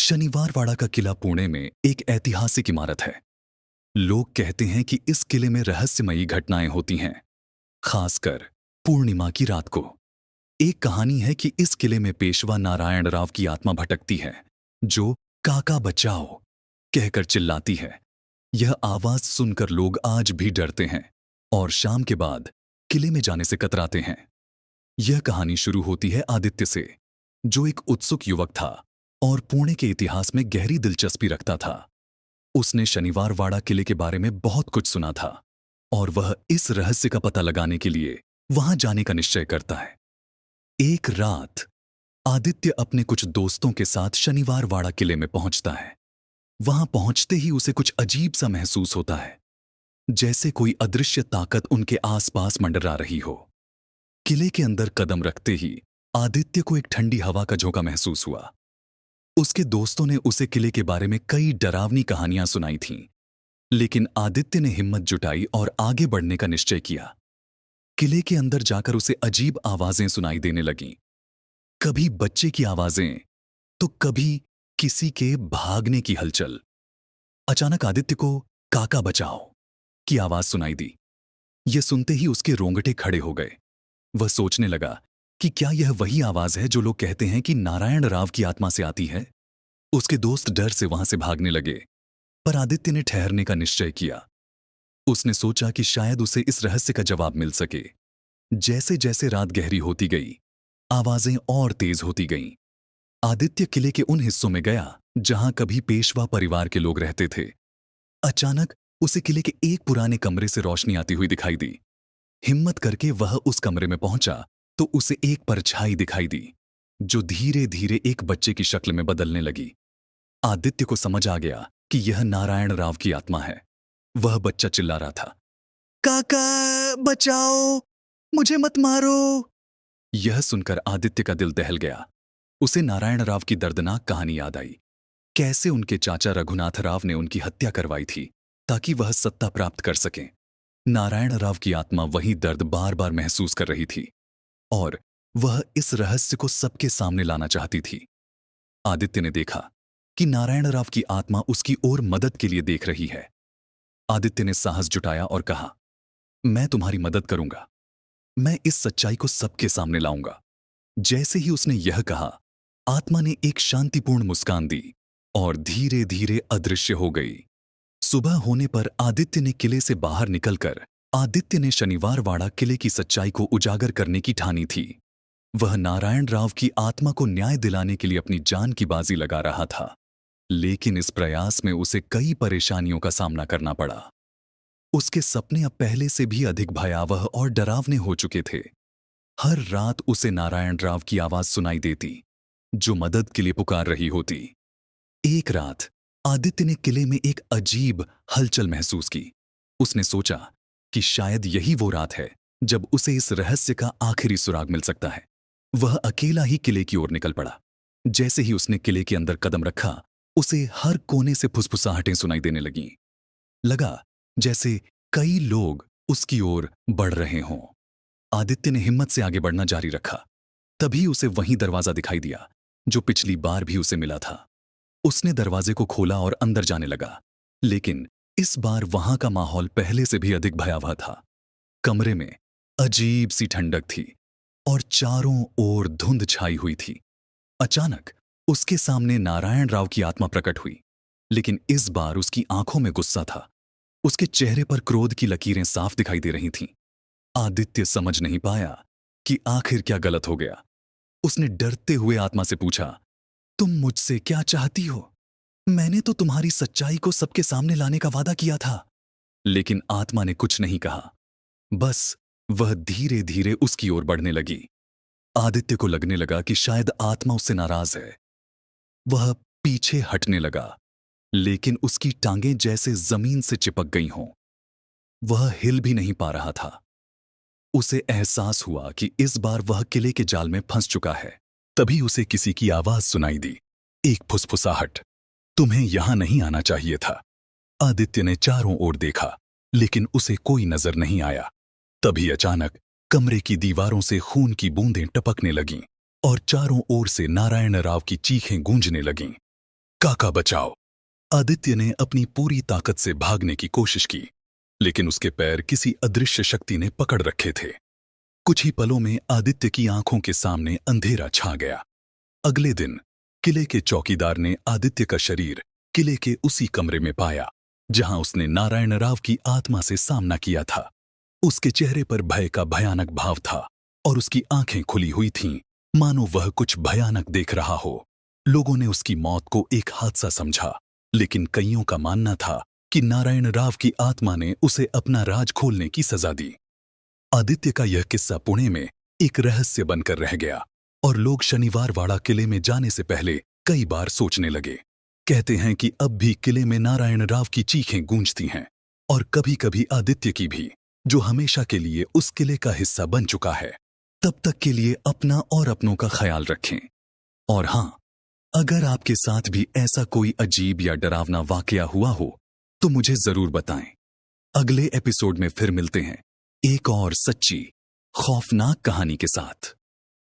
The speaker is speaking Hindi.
शनिवारवाड़ा का किला पुणे में एक ऐतिहासिक इमारत है। लोग कहते हैं कि इस किले में रहस्यमयी घटनाएं होती हैं, खासकर पूर्णिमा की रात को। एक कहानी है कि इस किले में पेशवा नारायण राव की आत्मा भटकती है, जो काका बचाओ कहकर चिल्लाती है। यह आवाज सुनकर लोग आज भी डरते हैं और शाम के बाद किले में जाने से कतराते हैं। यह कहानी शुरू होती है आदित्य से, जो एक उत्सुक युवक था और पुणे के इतिहास में गहरी दिलचस्पी रखता था। उसने शनिवारवाड़ा किले के बारे में बहुत कुछ सुना था और वह इस रहस्य का पता लगाने के लिए वहां जाने का निश्चय करता है। एक रात आदित्य अपने कुछ दोस्तों के साथ शनिवारवाड़ा किले में पहुंचता है। वहां पहुंचते ही उसे कुछ अजीब सा महसूस होता है, जैसे कोई अदृश्य ताकत उनके आसपास मंडरा रही हो। किले के अंदर कदम रखते ही आदित्य को एक ठंडी हवा का झोंका महसूस हुआ। उसके दोस्तों ने उसे किले के बारे में कई डरावनी कहानियां सुनाई थीं, लेकिन आदित्य ने हिम्मत जुटाई और आगे बढ़ने का निश्चय किया। किले के अंदर जाकर उसे अजीब आवाजें सुनाई देने लगीं, कभी बच्चे की आवाजें तो कभी किसी के भागने की हलचल। अचानक आदित्य को काका बचाओ की आवाज सुनाई दी। यह सुनते ही उसके रोंगटे खड़े हो गए। वह सोचने लगा कि क्या यह वही आवाज है जो लोग कहते हैं कि नारायण राव की आत्मा से आती है। उसके दोस्त डर से वहां से भागने लगे, पर आदित्य ने ठहरने का निश्चय किया। उसने सोचा कि शायद उसे इस रहस्य का जवाब मिल सके। जैसे जैसे रात गहरी होती गई, आवाजें और तेज होती गईं। आदित्य किले के उन हिस्सों में गया जहां कभी पेशवा परिवार के लोग रहते थे। अचानक उसे किले के एक पुराने कमरे से रोशनी आती हुई दिखाई दी। हिम्मत करके वह उस कमरे में पहुंचा तो उसे एक परछाई दिखाई दी, जो धीरे धीरे एक बच्चे की शक्ल में बदलने लगी। आदित्य को समझ आ गया कि यह नारायण राव की आत्मा है। वह बच्चा चिल्ला रहा था, काका बचाओ, मुझे मत मारो। यह सुनकर आदित्य का दिल दहल गया। उसे नारायण राव की दर्दनाक कहानी याद आई, कैसे उनके चाचा रघुनाथ राव ने उनकी हत्या करवाई थी ताकि वह सत्ता प्राप्त कर सकें। नारायण राव की आत्मा वही दर्द बार बार महसूस कर रही थी और वह इस रहस्य को सबके सामने लाना चाहती थी। आदित्य ने देखा कि नारायण राव की आत्मा उसकी ओर मदद के लिए देख रही है। आदित्य ने साहस जुटाया और कहा, मैं तुम्हारी मदद करूंगा। मैं इस सच्चाई को सबके सामने लाऊंगा। जैसे ही उसने यह कहा, आत्मा ने एक शांतिपूर्ण मुस्कान दी और धीरे धीरे अदृश्य हो गई। सुबह होने पर आदित्य ने किले से बाहर निकलकर आदित्य ने शनिवारवाड़ा किले की सच्चाई को उजागर करने की ठानी थी। वह नारायण राव की आत्मा को न्याय दिलाने के लिए अपनी जान की बाजी लगा रहा था, लेकिन इस प्रयास में उसे कई परेशानियों का सामना करना पड़ा। उसके सपने अब पहले से भी अधिक भयावह और डरावने हो चुके थे। हर रात उसे नारायण राव की आवाज सुनाई देती, जो मदद के लिए पुकार रही होती। एक रात आदित्य ने किले में एक अजीब हलचल महसूस की। उसने सोचा कि शायद यही वो रात है जब उसे इस रहस्य का आखिरी सुराग मिल सकता है। वह अकेला ही किले की ओर निकल पड़ा। जैसे ही उसने किले के अंदर कदम रखा, उसे हर कोने से फुसफुसाहटें सुनाई देने लगीं। लगा जैसे कई लोग उसकी ओर बढ़ रहे हों। आदित्य ने हिम्मत से आगे बढ़ना जारी रखा। तभी उसे वही दरवाजा दिखाई दिया जो पिछली बार भी उसे मिला था। उसने दरवाजे को खोला और अंदर जाने लगा, लेकिन इस बार वहां का माहौल पहले से भी अधिक भयावह था। कमरे में अजीब सी ठंडक थी और चारों ओर धुंध छाई हुई थी। अचानक उसके सामने नारायण राव की आत्मा प्रकट हुई, लेकिन इस बार उसकी आंखों में गुस्सा था। उसके चेहरे पर क्रोध की लकीरें साफ दिखाई दे रही थीं। आदित्य समझ नहीं पाया कि आखिर क्या गलत हो गया। उसने डरते हुए आत्मा से पूछा, तुम मुझसे क्या चाहती हो? मैंने तो तुम्हारी सच्चाई को सबके सामने लाने का वादा किया था। लेकिन आत्मा ने कुछ नहीं कहा। बस वह धीरे धीरे उसकी ओर बढ़ने लगी। आदित्य को लगने लगा कि शायद आत्मा उससे नाराज है। वह पीछे हटने लगा, लेकिन उसकी टांगें जैसे जमीन से चिपक गई हों। वह हिल भी नहीं पा रहा था। उसे एहसास हुआ कि इस बार वह किले के जाल में फंस चुका है। तभी उसे किसी की आवाज सुनाई दी, एक फुसफुसाहट, तुम्हें यहां नहीं आना चाहिए था। आदित्य ने चारों ओर देखा, लेकिन उसे कोई नजर नहीं आया। तभी अचानक कमरे की दीवारों से खून की बूंदें टपकने लगीं और चारों ओर से नारायण राव की चीखें गूंजने लगीं। काका बचाओ। आदित्य ने अपनी पूरी ताकत से भागने की कोशिश की, लेकिन उसके पैर किसी अदृश्य शक्ति ने पकड़ रखे थे। कुछ ही पलों में आदित्य की आंखों के सामने अंधेरा छा गया। अगले दिन किले के चौकीदार ने आदित्य का शरीर किले के उसी कमरे में पाया जहां उसने नारायण राव की आत्मा से सामना किया था। उसके चेहरे पर भय का भयानक भाव था और उसकी आंखें खुली हुई थीं, मानो वह कुछ भयानक देख रहा हो। लोगों ने उसकी मौत को एक हादसा समझा, लेकिन कईयों का मानना था कि नारायण राव की आत्मा ने उसे अपना राज खोलने की सजा दी। आदित्य का यह किस्सा पुणे में एक रहस्य बनकर रह गया और लोग शनिवार वाड़ा किले में जाने से पहले कई बार सोचने लगे। कहते हैं कि अब भी किले में नारायण राव की चीखें गूंजती हैं और कभी-कभी आदित्य की भी, जो हमेशा के लिए उस किले का हिस्सा बन चुका है। तब तक के लिए अपना और अपनों का ख्याल रखें। और हाँ, अगर आपके साथ भी ऐसा कोई अजीब या डरावना वाकया हुआ हो तो मुझे जरूर बताएं। अगले एपिसोड में फिर मिलते हैं एक और सच्ची खौफनाक कहानी के साथ।